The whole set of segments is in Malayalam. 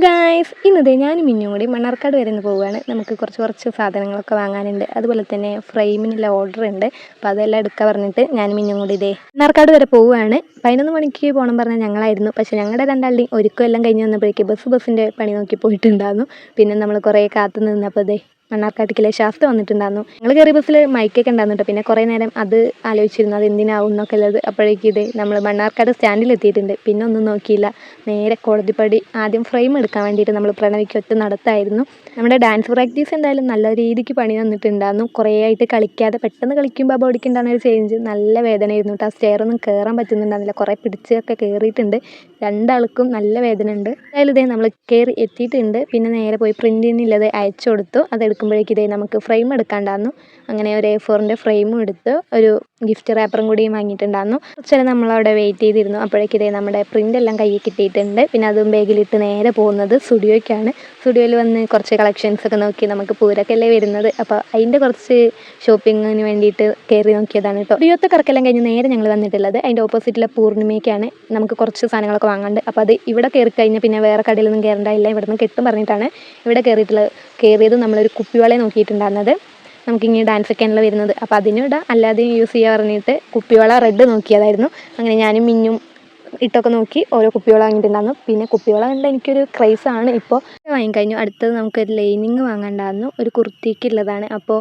ഗായ്സ്, ഇന്നതേ ഞാനും മിന്നും കൂടി മണ്ണാർക്കാട് വരെ പോവുകയാണ്. നമുക്ക് കുറച്ച് സാധനങ്ങളൊക്കെ വാങ്ങാനുണ്ട്. അതുപോലെ തന്നെ ഫ്രെയിമിനുള്ള ഓർഡർ ഉണ്ട്. അപ്പോൾ അതെല്ലാം എടുക്കാൻ പറഞ്ഞിട്ട് ഞാനും മിന്നും കൂടി മണ്ണാർക്കാട് വരെ പോവുകയാണ്. 11 മണിക്ക് പോകണം പറഞ്ഞാൽ ഞങ്ങളായിരുന്നു. പക്ഷേ ഞങ്ങളുടെ രണ്ടാളുടെയും ഒരുക്കം എല്ലാം കഴിഞ്ഞ് വന്നപ്പോഴേക്ക് ബസ്സിൻ്റെ പണി നോക്കി പോയിട്ടുണ്ടായിരുന്നു. പിന്നെ നമ്മൾ കുറേ കാത്തു നിന്നപ്പോൾ മണ്ണാർക്കാട്ടിലെ ശാസ്ത്രം വന്നിട്ടുണ്ടായിരുന്നു. ഞങ്ങൾ കയറിയ ബസ്സിൽ മൈക്കൊക്കെ ഉണ്ടായിരുന്നു കേട്ടോ. പിന്നെ കുറേ നേരം അത് ആലോചിച്ചിരുന്നു, അത് എന്തിനാവും എന്നൊക്കെ ഉള്ളത്. അപ്പോഴേക്കും നമ്മൾ മണ്ണാർക്കാട് സ്റ്റാൻഡിൽ എത്തിയിട്ടുണ്ട്. പിന്നെ ഒന്നും നോക്കിയില്ല, നേരെ കോടതിപ്പടി ആദ്യം ഫ്രെയിം എടുക്കാൻ വേണ്ടിയിട്ട് നമ്മൾ പ്രണവിക്ക് ഒറ്റ നടത്തായിരുന്നു. നമ്മുടെ ഡാൻസ് പ്രാക്ടീസ് എന്തായാലും നല്ല രീതിക്ക് പണി തന്നിട്ടുണ്ടായിരുന്നു. കുറേ ആയിട്ട് കളിക്കാതെ പെട്ടെന്ന് കളിക്കുമ്പോൾ ആ ബോഡിക്ക് ഉണ്ടാകുന്ന ഒരു ചേഞ്ച് നല്ല വേദനയായിരുന്നു കേട്ടോ. ആ സ്റ്റെയറൊന്നും കയറാൻ പറ്റുന്നുണ്ടായിരുന്നില്ല, കുറേ പിടിച്ചൊക്കെ കയറിയിട്ടുണ്ട്. രണ്ടാൾക്കും നല്ല വേദന ഉണ്ട്. എന്തായാലും നമ്മൾ കയറി എത്തിയിട്ടുണ്ട്. പിന്നെ നേരെ പോയി പ്രിൻറ്റിനുള്ളത് അയച്ചു കൊടുത്തു. അതെടുക്കുമ്പോഴേക്കും നമുക്ക് ഫ്രെയിം എടുക്കാണ്ടായിരുന്നു. അങ്ങനെ ഒരു A4 ഫ്രെയിമും എടുത്ത് ഒരു ഗിഫ്റ്റ് റാപ്പറും കൂടിയും വാങ്ങിയിട്ടുണ്ടായിരുന്നു. കുറച്ച് നേരം നമ്മളവിടെ വെയിറ്റ് ചെയ്തിരുന്നു. അപ്പോഴേക്കും നമ്മുടെ പ്രിൻ്റ് എല്ലാം കയ്യിൽ കിട്ടിയിട്ടുണ്ട്. പിന്നെ അതും ബാഗിലിട്ട് നേരെ പോകുന്നത് സ്റ്റുഡിയോയ്ക്കാണ്. സ്റ്റുഡിയോയിൽ വന്ന് കുറച്ച് കളക്ഷൻസൊക്കെ നോക്കി. നമുക്ക് പൂരക്കല്ലേ വരുന്നത്, അപ്പോൾ അതിൻ്റെ കുറച്ച് ഷോപ്പിങ്ങിന് വേണ്ടിയിട്ട് കയറി നോക്കിയതാണ് കേട്ടോ. സ്റ്റുഡിയോത്തെ കറക്കെല്ലാം കഴിഞ്ഞ് നേരെ ഞങ്ങൾ വന്നിട്ടുള്ളത് അതിൻ്റെ ഓപ്പോസിറ്റിലെ പൂർണിമയ്ക്കാണ്. നമുക്ക് കുറച്ച് സാധനങ്ങളൊക്കെ വാങ്ങാണ്ട്. അപ്പോൾ അത് ഇവിടെ കയറി കഴിഞ്ഞാൽ പിന്നെ വേറെ കടയിലൊന്നും കയറേണ്ടില്ല, ഇവിടെ നിന്ന് കിട്ടും പറഞ്ഞിട്ടാണ് ഇവിടെ കയറിയത്. നമ്മളൊരു കുപ്പിവളയെ നോക്കിയിട്ടുണ്ടായിരുന്നത്. നമുക്കിങ്ങനെ ഡാൻസൊക്കെ ആണല്ലോ വരുന്നത്, അപ്പോൾ അതിനും ഇടാം അല്ലാതെയും യൂസ് ചെയ്യാൻ പറഞ്ഞിട്ട് കുപ്പിവള റെഡ് നോക്കിയതായിരുന്നു. അങ്ങനെ ഞാനും മിന്നും ഇട്ടൊക്കെ നോക്കി ഓരോ കുപ്പിവള വാങ്ങിയിട്ടുണ്ടായിരുന്നു. പിന്നെ കുപ്പിവള കണ്ട് എനിക്കൊരു ക്രൈസാണ്. ഇപ്പോൾ വാങ്ങിക്കഴിഞ്ഞു. അടുത്തത് നമുക്കൊരു ലൈനിങ് വാങ്ങാണ്ടായിരുന്നു, ഒരു കുർത്തിക്കുള്ളതാണ്. അപ്പോൾ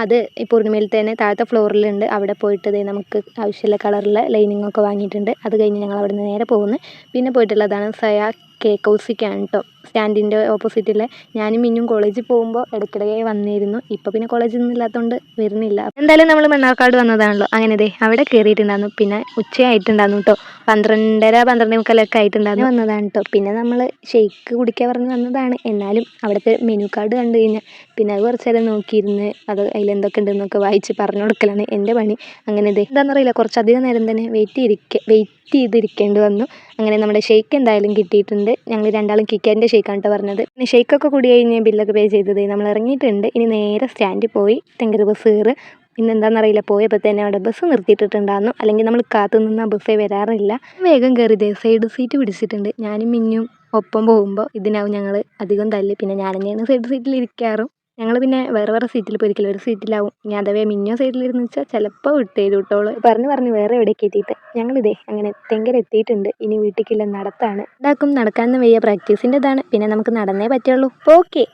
അത് ഈ പൂർണിമയിൽ തന്നെ താഴത്തെ ഫ്ലോറിലുണ്ട്. അവിടെ പോയിട്ട് നമുക്ക് ആവശ്യമുള്ള കളറിലെ ലൈനിങ്ങൊക്കെ വാങ്ങിയിട്ടുണ്ട്. അത് കഴിഞ്ഞ് ഞങ്ങൾ അവിടെ നിന്ന് നേരെ പോകുന്നു. പിന്നെ പോയിട്ടുള്ളതാണ് സയാ കേക്ക് ഹൗസിക്കാണ് കേട്ടോ. സ്റ്റാൻഡിൻ്റെ ഓപ്പോസിറ്റിലെ ഞാനും മിന്നും കോളേജിൽ പോകുമ്പോൾ ഇടയ്ക്കിടെ വന്നിരുന്നു. ഇപ്പോൾ പിന്നെ കോളേജിൽ നിന്നും ഇല്ലാത്തതുകൊണ്ട് വരുന്നില്ല. എന്തായാലും നമ്മൾ മണ്ണാർക്കാട് വന്നതാണല്ലോ. അങ്ങനെ അവിടെ കയറിയിട്ടുണ്ടായിരുന്നു. പിന്നെ ഉച്ചയായിട്ടുണ്ടായിരുന്നു കേട്ടോ. 12:30 12:45 ആയിട്ടുണ്ടായിരുന്നു വന്നതാണ് കേട്ടോ. പിന്നെ നമ്മൾ ഷെയ്ക്ക് കുടിക്കാൻ പറഞ്ഞ് വന്നതാണ്. എന്നാലും അവിടുത്തെ മെനു കാർഡ് കണ്ടു കഴിഞ്ഞാൽ പിന്നെ അത് കുറച്ച് നേരം നോക്കിയിരുന്ന് അത് അതിലെന്തൊക്കെ ഉണ്ടെന്നൊക്കെ വായിച്ച് പറഞ്ഞു കൊടുക്കലാണ് എൻ്റെ പണി. അങ്ങനെ എന്താണെന്നറിയില്ല, കുറച്ചധികം നേരം തന്നെ വെയിറ്റ് ചെയ്തിരിക്കേണ്ടി വന്നു. അങ്ങനെ നമ്മുടെ ഷെയ്ക്ക് എന്തായാലും കിട്ടിയിട്ടുണ്ട്. ഞങ്ങൾ രണ്ടാളും കിക്കാൻ്റെ ഷെയ്ക്കാണ് കേട്ടോ പറഞ്ഞത്. പിന്നെ ഷെയ്ക്കൊക്കെ കൂടി കഴിഞ്ഞ് ബില്ലൊക്കെ പേ ചെയ്തത് നമ്മൾ ഇറങ്ങിയിട്ടുണ്ട്. ഇനി നേരെ സ്റ്റാൻഡിൽ പോയി തെങ്കര ബസ് കയറ്. ഇന്നെന്താണെന്നറിയില്ല, പോയപ്പോൾ തന്നെ അവിടെ ബസ് നിർത്തിയിട്ടിട്ടുണ്ടായിരുന്നു. അല്ലെങ്കിൽ നമ്മൾ കാത്തു നിന്ന ബസ്സേ വരാറില്ല. വേഗം കയറി സൈഡ് സീറ്റ് പിടിച്ചിട്ടുണ്ട്. ഞാനും മിന്നും ഒപ്പം പോകുമ്പോൾ ഇതിനാവും ഞങ്ങൾ അധികം തല്ല്. പിന്നെ ഞാൻ തന്നെയാണ് സൈഡ് സീറ്റിൽ ഇരിക്കാറും. ഞങ്ങൾ പിന്നെ വേറെ സീറ്റിൽ പോയിരിക്കില്ല, ഒരു സീറ്റിലാവും. ഞാൻ അഥവാ മിന്നോ സൈഡിലിരുന്ന് വെച്ചാൽ ചിലപ്പോൾ വിട്ട് തരും കേട്ടോളൂ. പറഞ്ഞ് വേറെ എവിടേക്ക് എത്തിയിട്ട് ഞങ്ങളിതേ അങ്ങനെ തെങ്കര എത്തിയിട്ടുണ്ട്. ഇനി വീട്ടിലേക്കുള്ള നടത്താണ്. നടക്കാനൊന്നും വയ്യ, പ്രാക്ടീസിൻ്റെ ഇതാണ്. പിന്നെ നമുക്ക് നടന്നേ പറ്റുള്ളൂ. ഓക്കെ.